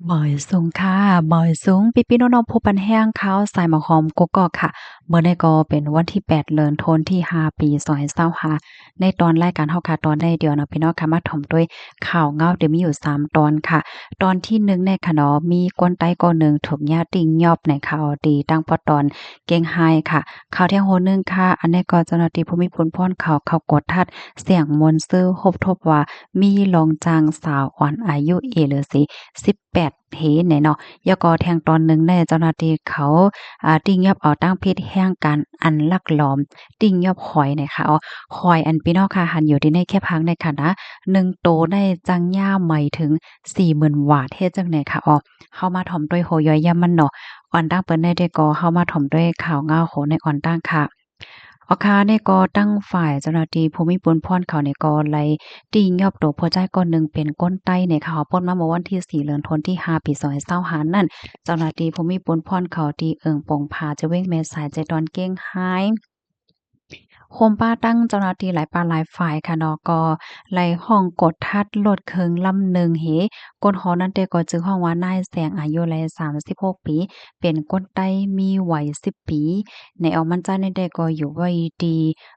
บ่อยสูงค่ะบ่อยสูงพี่ๆน้องๆผู้ปันแห้งเขาใส่หมอหอมกกอกค่ะเมื่อได้ก็เป็นวันที่8เดือนธันที่5ปี2025ในตอนรายการเฮาค่ะตอนได้เดียวเนาะพี่น้องค่ะมาถ่อมด้วยข่าวเงาเดี๋ยวมีอยู่3ตอนค่ะตอนที่1เนี่ยค่ะเนาะมีกวนใต้ก็หนึ่งถูกญาติยอบในข่าวดีตั้งปอตอนเก้งไห้ค่ะข่าวเที่ยงโหนึงค่ะอันนี้ก็เจ้าหน้าที่ภูมิพลพรเขากดทัดเสียงมนต์ซื่อฮบทบว่ามีรองจางสาวอ่อนอายุเหลือสิ18เพเนี่ยเนาะยก็แทงตอนหนึ่งในเจ้าหน้าที่เขาติ้งยอบเอาตั้งพิษแห่งการอันลักหลอมติ้งยอบหอยเนี่ยค่ะหอยอันพี่น้องค่ะหันอยู่ที่ในแค่พังในค่ะนะ1โตได้จังย่าใหม่ถึง40,000วาทเฮ็ดจังได๋ค่ะเข้ามาถ่อมด้วยโหย้อยยำมันเนาะอ่อนตั้งเปิ้นได้ก็เข้ามาถ่อมด้วยข่าวเงาโหในอ่อนตั้งค่ะ เนี่ยก็ตั้งฝ่ายเจ้าหน้าที่ภูมิพลพรเขาเนี่ยก็ไล่ตียอบโตหัวใจก้อนหนึ่งเป็นก้นใต้เนี่ยค่ะพ้นมาเมื่อวันที่4เดือนธันวาคมที่5ปี2025นั่นเจ้าหน้าที่ภูมิพลพรเขาที่เอิงปงพาจะเว้งแม่สายใจดอนเก้งไห้โคมป้าตั้งเจ้าหน้าที่หลายปานหลายฝ่ายค่ะเนาะก็ไล่ห้องกดทัดรถเคิงลำหนึ่งเหก้นหอนั้นแต่ก็จึงห้องว่านายแสงอายุไล36ปีเป็นก้นใต้มีวัย10ปีในออกมันใจในใดก็อยู่ไว้ดี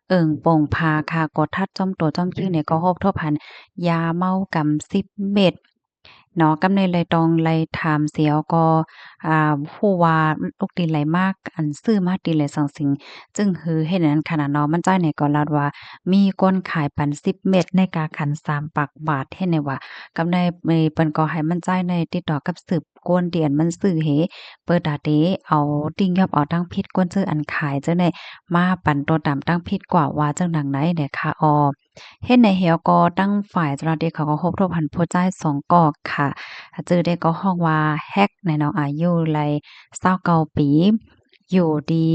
เอิงโป่งพาค่ะกดทัดจ้อมตัวจ้อมชื่อเนี่ยก็ฮบทบหันยาเมากำ10เม็ดเนาะกำในไรตองไรถามเสียวก็ผู้ว่าลูกดินไหลมากอันซื้อมาดีไหลสังสิงจึงหือเฮ็ดอันนั้นขนาดเนาะมันจ้อยเนี่ยก็ลาดว่ามีคนขายปัน10เม็ดในกาขัน3ปักบาทเฮ็ดในว่ากำในเปิ้นก็ให้มันจ่ายในติดต่อกับสืบกวนเดียนมันซื้อเฮเปิดดาเดเอาติ้งยอบเอาตั้งพิษกวนซื้ออันขายจังได๋มาปั่นตัวตามตั้งพิษกว่าว่าจังดังไหนเนี่ยค่ะเฮ็ดในเหี่ยวก็ตั้งฝ่ายเจ้าหน้าที่เขาก็ครบถ้วนผู้จ่าย2กอกค่ะจื่อได้ก็ฮ้องว่าแฮกในน้องอายุไล29ปีอยู่ดี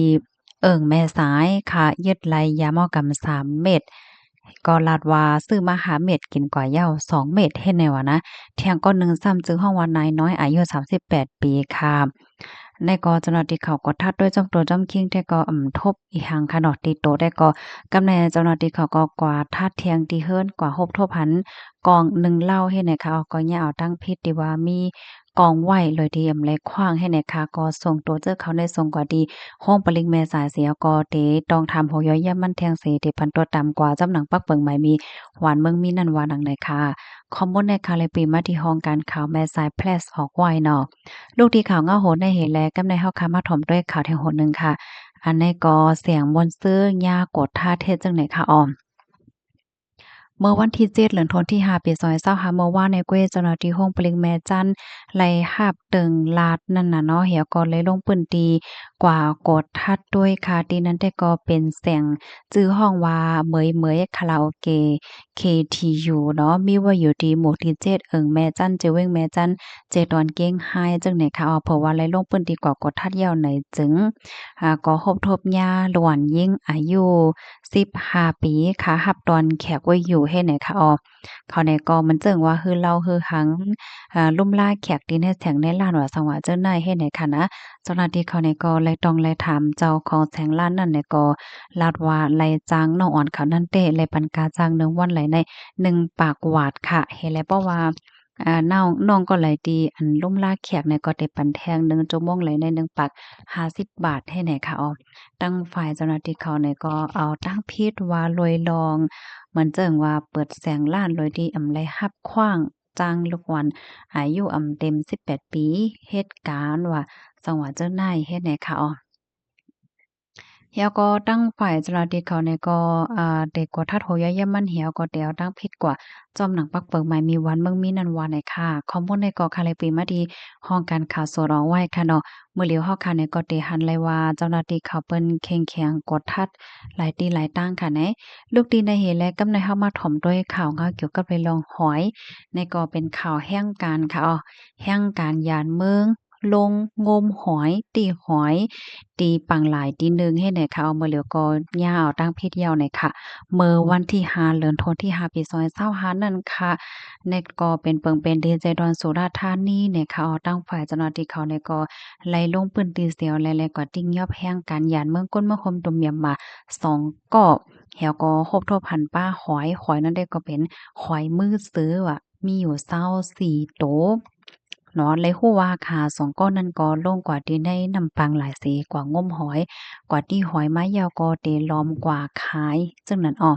เอิ้งแม่สายค่ะยึดไลยาเมากำ3เม็ดก็ลาดว่าซื้อมา5เม็ดกินกว่าเหย้า2เม็ดเฮ็ดแนวอะนะเที่ยงก็หนึ่งซ้ำจึงฮ้องว่านายน้อยอายุ38ปีค่ะในก็เจ้าหน้าที่เขาก็ทัดด้วยจ้อมตัวจ้อมคิงแต่ก็ทบอีหังค่ะเนาะติโตได้ก็กำแหน่เจ้าหน้าที่เขาก็กวาดทัดเทียงที่เฮิรนกว่าฮบทบหันกองหนึ่งเล่าให้ไหนคะก็อย่าเอาตั้งพิษที่ว่ามีกองไว้เลยที่แลขว้างให้ไหนคะก็ส่งตัวเจอเขาได้ส่งกว่าดีห้องปลิงแม่สายเสียก็เตต้องทำโหย้อยย่ำมันแทงเสที่พันตัวต่ำกว่าจำหนังปักเปิงใหม่มีหวานเมืองมีนั่นหวานดังไหนค่ะคอมมูนในคาเลยปีมาที่ห้องการข่าวแม่สายแพลสออกไว้เนาะ ลูกที่ข่าวเงาโหนในเหตุแลกำในเฮาค่ะมาถ่อมด้วยข่าวแทงโหนหนึ่งค่ะอันนี้ก็เสียงมนต์ซื่อยากดท่าเทศจังไหนค่ะเมื่อวันที่7เดือนธันวาคมที่5ปี2025เมื่อวานในเกวเจ้าหน้าที่โรงปลิงแม่จันไล่หาบตึงลาดนั่นน่ะเนาะเหี่ยวก็เลยลงปืนตีกว่ากดทัดด้วยค่ะที่นั้นแต่ก็เป็นเสียงชื่อห้องว่าเหมยคาราโอเกะ KTU เนาะมีไว้อยู่ที่หมู่ที่7เอิงแม่จันเจเว้งแม่จันเจดอนเก้งไห้จังไหนค่ะเพราะว่าไล่ลงปืนตีกว่ากดทัดยาวไหนจึงก็พบทบยาหลวนยิ่งอายุ15ปีค่ะหับตอนแขกไว้อยู่เฮ็ดไหนคะเขาเนี่ยก็มันเจิงว่าฮือเล่าฮือหังลุ่มล่าแขกดินให้แสงในล้านว่าสังว่าเจ้านายเฮ็ดไหนค่ะนะเจ้าหน้าที่เขาเนี่ยก็เลยต้องเลยถามเจ้าของแสงล้านนั่นเนี่ยก็ลาดว่าไล่จ้างน้องอ่อนเขานั่นเต้เลยปันกาจ้าง1วันไหลใน1ปากหวาดค่ะเฮ็ดแล้วเพราะว่าน้องก็ไหลดีอันลุ่มล่าแขกเนี่ยก็ได้ปันแทง1ชั่วโมงไหลใน1ปาก50บาทให้ไหนค่ะตั้งฝ่ายเจ้าหน้าที่เขาเนี่ยก็เอาตั้งพิษว่าลวยลองเหมือนเจิงว่าเปิดแสงล้านโดยที่ไรรับขว้างจ้างลูกวันอายุเต็ม18ปีเหตุการณ์ว่าจังหวัดเจ้านายเฮ็ดไหนคะแล้วก็ตั้งฝ่ายเจ้าหน้าที่เขาเนี่ยก็เด็กกว่าทัดโหย้ายๆมันเหี่ยวก็เดี๋ยวตั้งผิดกว่าจอมหนังปักเปิงใหม่มีวันเมืองมีนันวาไหนค่ะข้อมูลในเกาะคาเลปีมาดีห้องการข่าวสดเอาไว้ค่ะเนาะเมื่อเหลียวเฮาค่ะเนี่ยก็ได้หันเลยว่าเจ้าหน้าที่เขาเปิ้นเข้งแข็งกดทัดหลายตีหลายตั้งค่ะแหนลูกดีในเหตุและกำในเฮามาถ่อมด้วยข่าวเกี่ยวกับเรื่องหอยในก็เป็นข่าวแห่งการค่ะแห่งการยานเมืองลงงมหอยตีหอย ตีปังหลายตีหนึ่งให้หน่อยค่ะเอามาเหลียวก็ย่าเอาตั้งเพศยาวหน่อยค่ะเมื่อวันที่5เดือนธันวาคมที่5ปี2025นั่นค่ะในก็เป็นเปิงเป็นดีเจดอนสุราษฎร์ธานีเนี่ยค่ะเอาตั้งฝ่ายเจ้าหน้าที่เขาเนี่ยก็ไล่ลงปืนตีเสียวและก็ติ้งยอบแห้งการยานเมืองก้นเมืองคมตุ่มยามมา2กอกแล้วก็ครบถ้วนพันป้าหอยนั่นได้ก็เป็นหอยมือซื้อว่ะมีอยู่24โตว เนาะเลยฮู้ว่าค่าสองก้อนนั้นก็ลงกว่าที่ในนำปังหลายเสกว่างมหอยกว่าที่หอยไม้ยาวก็เตล้อมกว่าขายจึงนั้นอ้อ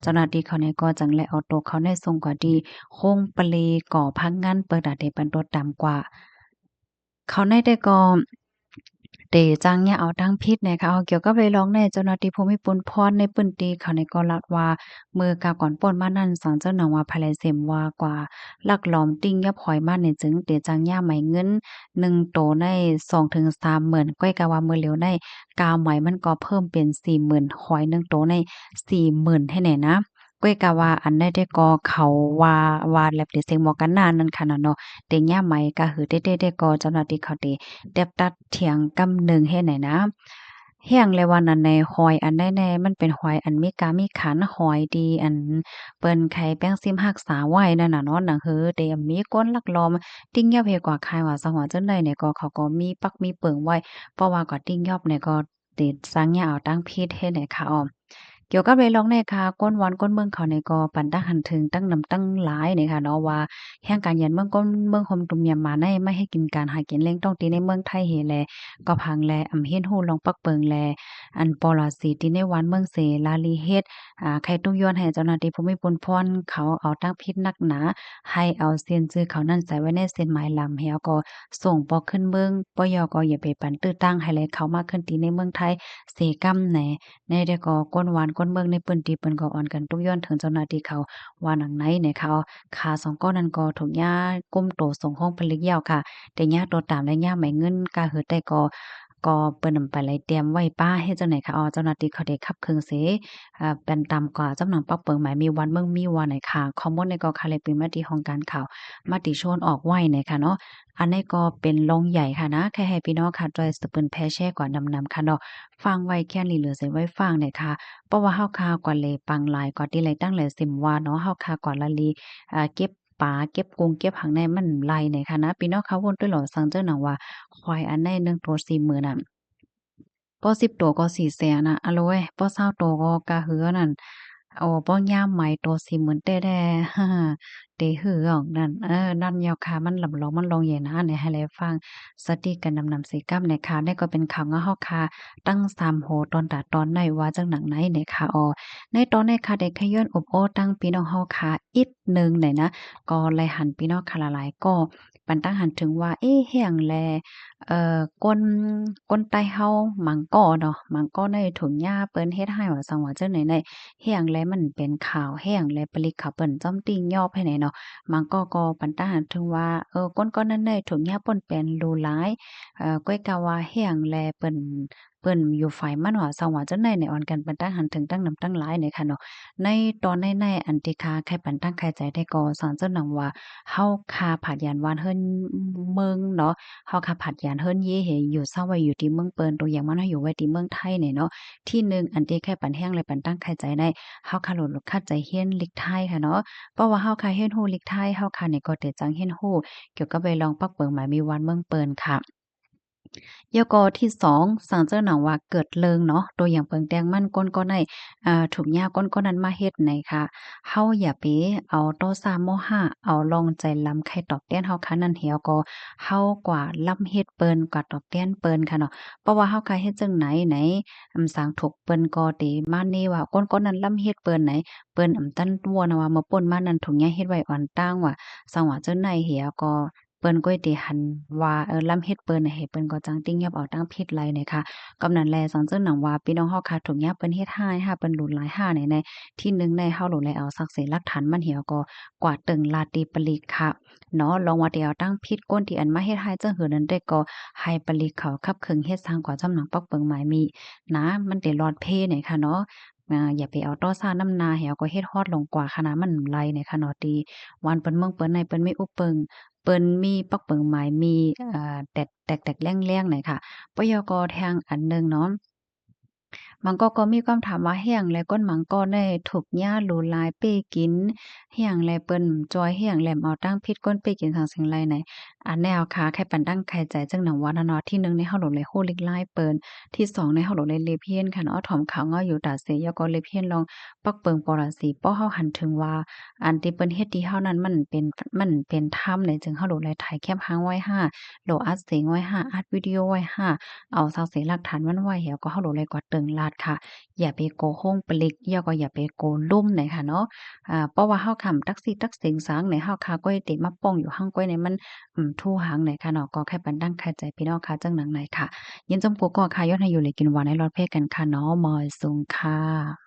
เจ้าหน้าที่เขาเนี่ยก็จังแลเอาตัวเขาในส่งกว่าที่โคงปะเลก่อพักงานเปิดอาเดปันโดดตามกว่า เขาในแต่ก็เตจังเนี่ยเอาตั้งพิษเนี่ยค่ะเอาเกี่ยวกับเรื่องในเจ้าหน้าที่ภูมิปนพรในปื้นตีเขาในก็ลัดว่ามือกาก่อนป่นมานั่นสังเจ้าหนองว่าภายในเสมว่ากว่าลักหลอมติ้งยับหอยมาเนี่ยจึงเตจังย่าไหมเงิน1โตใน2ถึง30,000ก้อยกะว่ามื้อเหลียวในกาไหมมันก็เพิ่มเป็น40,000หอย1โตใน40,000ให้แน่นะก้อยกะว่าอันใดได้ก็เขาว่าแลบเดเซ็งหมอกันนานนั่นค่ะเนาะเตย่าไหมก็หือเต้ๆได้ก็เจ้าหน้าที่เขาเต เด็บตัดเถียงกำหนึ่งเฮ็ดไหนนะเฮียงเลยว่านั่นในหอยอันใดแน่มันเป็นหอยอันมีกามีขันหอยดีอันเปิ้นไข่แป้งซิมรักษาไว้นั่นน่ะเนาะหนังหือเตรียมมีก้นลักลอมติ้งยอบเฮกว่าคายว่าสงวนจังได๋เนี่ยก็เขาก็มีปักมีเปิงไว้เพราะว่าก็ติ้งยอบเนี่ยก็ติดสังยาเอาตั้งพิษเฮ็ดให้ค่ะอ้อมเกี่ยวกับเรื่องในค่ะก้นวันก้นเมืองเขานี่ก็ปันตาหันถึงตั้งนำตั้งหลายนี่ค่ะเนาะว่าแห่งการยันเมืองก้นเมืองคมตุ่มยามมาในไม่ให้กินการหากินแรงต้องตีในเมืองไทยเฮแลก็พังแลอำเฮ็ดฮู้ลองปักเปิงแลอันปลอสีที่ในวันเมืองเสลาลีเฮ็ดไข่ตุ้งย้อนให้เจ้าหน้าที่ภูมิพลพรเขาเอาตั้งพิษนักหนาให้เอาเซ็นชื่อเขานั่นใส่ไว้ในเซ็นหมายลำแล้วก็ส่งปอขึ้นเมืองปยก็อย่าไปปันตื้อตั้งให้เลยเขามาขึ้นตีในเมืองไทยเสกำแหน ในเด็กก็ก้นหวานก้นเมืองในปืนตีปืนก็อ่อนกันทุกย้อนถึงเจ้าหน้าที่เขาว่าหนังไหนเนี่ยเขาขาสองก้อนนั้นก็ถูกย่าก้มโตส่งห้องผลิตยาวค่ะแต่ย่าโตตามและย่าไม่เงินกาเหือได้ก็เปิ้นนำไปเลยเตรียมไว้ป้าให้เจ้าไหนค่ะอ๋อเจ้าหน้าที่เขาได้ขับเครื่องเสเป็นตามกว่าจำนำปักเปิงหมายมีวันเมืองมีวันไหนค่ะข้อมูลในก็ค่ะเลยเป็นมาที่ของการข่าวมาติชนออกไว้เนี่ยค่ะเนาะอันนี้ก็เป็นลงใหญ่ค่ะนะแค่ให้พี่น้องค่ะจอยสเปิ้นแพ้แช่กว่านำค่ะเนาะ ฟังไว้แค่นี้เหลือใส่ไว้ฟังเนี่ยค่ะเพราะว่าเฮาคากว่าเลยปังหลายกว่าที่ไรตั้งหลายสิมว่าเนาะเฮาคากว่าละลีเก็บปลาเก็บกุ้งเก็บหังในมันหลายเนี่ยค่ะนะพี่น้องเขาวนด้วยเหรอสังเจ้าหนังว่าควายอันใดหนึ่งตัว40,000น่ะ ปอ10ตัวก็400,000น่ะอะโลเว้ยปอ20ตัวก็กะหือนั่นโอ้ปอยามไหมตัว40,000แต่แด่เตหือออกนั่นนั่นยาวค่ะมันลำลองมันลองใหญ่นะเนี่ยให้แลฟังสติกันนำๆสิกำเนี่ยค่ะนี่ก็เป็นข่าวเงาะเฮาค่ะตั้ง3โหตอนตาตอนในว่าจังหนังไหนเนี่ยค่ะในตอนในค่ะได้ขย้อนอบโอ้ตั้งพี่น้องเฮาค่ะอีกหนึ่งเนี่ยนะก็เลยหันพี่น้องค่ะหลายๆก็ปันตั้งหันถึงว่าเอ๊ะเฮียงแล ก้นไต้เฮาหมังก้อเนาะหมังก้อในถุงหญ้าเปิ้นเฮ็ดให้ว่าสังว่าจังไหนได้แห้งแล้วมันเป็นขาวแห้งแล้วปลิกเขาเปิ้นจ้อมติ้งยอบให้ไหนเนาะหมังก้อก็ปันตาหันถึงว่าก้นๆนั้นได้ถุงหญ้าเปิ้นเป็นรูหลายก้อยกะว่าแห้งแลเปิ้นอยู่ฝ่ายมันว่าสังว่าจังได๋ในอ่อนกันปันตาหันถึงตั้งนำตั้งหลายเนี่ยค่ะเนาะในตอนในอันที่คาใครปันตั้งใครใจได้ก็สอนเจ้าหนังว่าเฮาคาผาดยานวานเฮิรนเมืองเนาะ เฮาค่ะผัดยานเฮิรนเย่เหอยู่เศร้าไว้อยู่ที่เมืองเปินตัวอย่างมันอยู่ไว้ที่เมืองไทยเนี่ยเนาะที่หนึ่งอันที่แค่ปันแห้งเลยปันตั้งใครใจได้เฮาค่ะโหลดคัดใจเฮียนลิกไทยค่ะเนาะเพราะว่าเฮาค่ะเฮียนฮู้ลิกไทยเฮาค่ะเนี่ยก็แต่จังเฮียนฮู้เกี่ยวกับใบลองปักเปิงหมายมีวันเมืองเปินค่ะ ยกอที่2สั่งเจ้าหนังว่าเกิดเลิงเนาะตัวอย่างเปิงแดงมันก้นก็ได้ถูกยาก้นก็นั้นมาเฮ็ดไหนค่ะเฮาอย่าไปเอาโตซามโมห้าเอาลองใจล้ำไข่ตอกเตี้ยนเฮาค่ะนั่นเหี่ยวก็เฮากว่าล้ำเฮ็ดเปิ้นกว่าตอกเตี้ยนเปิ้นค่ะเนาะเพราะว่าเฮาค่ะเฮ็ดจังไหนสร้างถูกเปิ้นก็เตมานี่ว่าก้นก็นั้นล้ำเฮ็ดเปิ้นไหนเปิ้นตั้นตัวนะว่ามาป่นมานั้นถุงยาเฮ็ดไว้อ่อนตั้งว่าสังว่าเจ้าไหนเหี่ยวก็ เปิ้นก้อยตีหันว่าลำเฮ็ดเปิ้นน่ะให้เปิ้นก็จังติ้งยับเอาตั้งพิษไรเนี่ยค่ะกำนั้นแลสังเจิ้นหนังว่าพี่น้องเฮาค่ะถูกยับเปิ้นเฮ็ดให้เปิ้นหลุนหลายห้าในที่หนึ่งในเฮาหลุนเลยเอาศักดิ์ศรีหลักฐานมันเหี่ยวก็กว่าตึงลาตีปลีกค่ะเนาะลองว่าเดี๋ยวตั้งพิษก้นที่อันมาเฮ็ดให้จังหือนั้นได้ก็ให้ปลีกเขาคับเคิงเฮ็ดสร้างกว่าจำหนังปักเปิงหมายมีนะมันได้รอดเพเนี่ยค่ะเนาะอย่าไปเอาต้อซ่าน้ำนาแหวก็เฮ็ดฮอดลงกว่าขนาดมันไหลเนี่ยค่ะเนาะตีวันเปิ้นเมืองเปิ้นในเปิ้นไม่อุปเปิง เปิ้นมีปักเปิงหมายมีแตกแรงๆหน่อยค่ะปยกแทงอันหนึ่งเนาะ มันก็มีความถามว่าเฮียงแลก้นหมังก็ได้ถูกหญ้าหลูหลายเป้กินเฮียงแลเปิ้นจอยเฮียงแหลมเอาตั้งพิษก้นเป้กินสังสิ่งไรไหนแนวค่ะแค่ปันตั้งไข่ใจจังหนังว่านะเนาะที่1ในเฮาโหลเลยโฮลิกไล่เปิ้นที่2ในเฮาโหลเลยเลเพียนค่ะเนาะถ่อมขาวเงาอยู่ตาเสยก็เลเพียนลองปักเปิงปรสีป้อเฮาหันถึงว่าอันที่เปิ้นเฮ็ดที่เฮานั้นมันเป็นถ้ำในจึงเฮาโหลเลยถ่ายแคปค้างไว้5โหลอัดเสียงไว้5อัดวิดีโอไว้5เอาเสาเสียหลักฐานมันไว้แล้วก็เฮาโหลเลยกว่าเติงลาดค่ะ อย่าไปโกห้งปลิกย่อก็อย่าไปโกลุ่มไหนค่ะเนาะเพราะว่าเฮาคำตักซี่ตักเสียงสางในเฮาคาก้อยติมาป้องอยู่ห้างก้อยในมันทู่หางไหนค่ะเนาะก็แค่ปันดังคาใจพี่น้องค่ะจังหนังไหนค่ะยินจมกูก็ค่ะย้อนให้อยู่เลยกินหวานให้รอดเพศกันค่ะเนาะมอยสูงค่ะ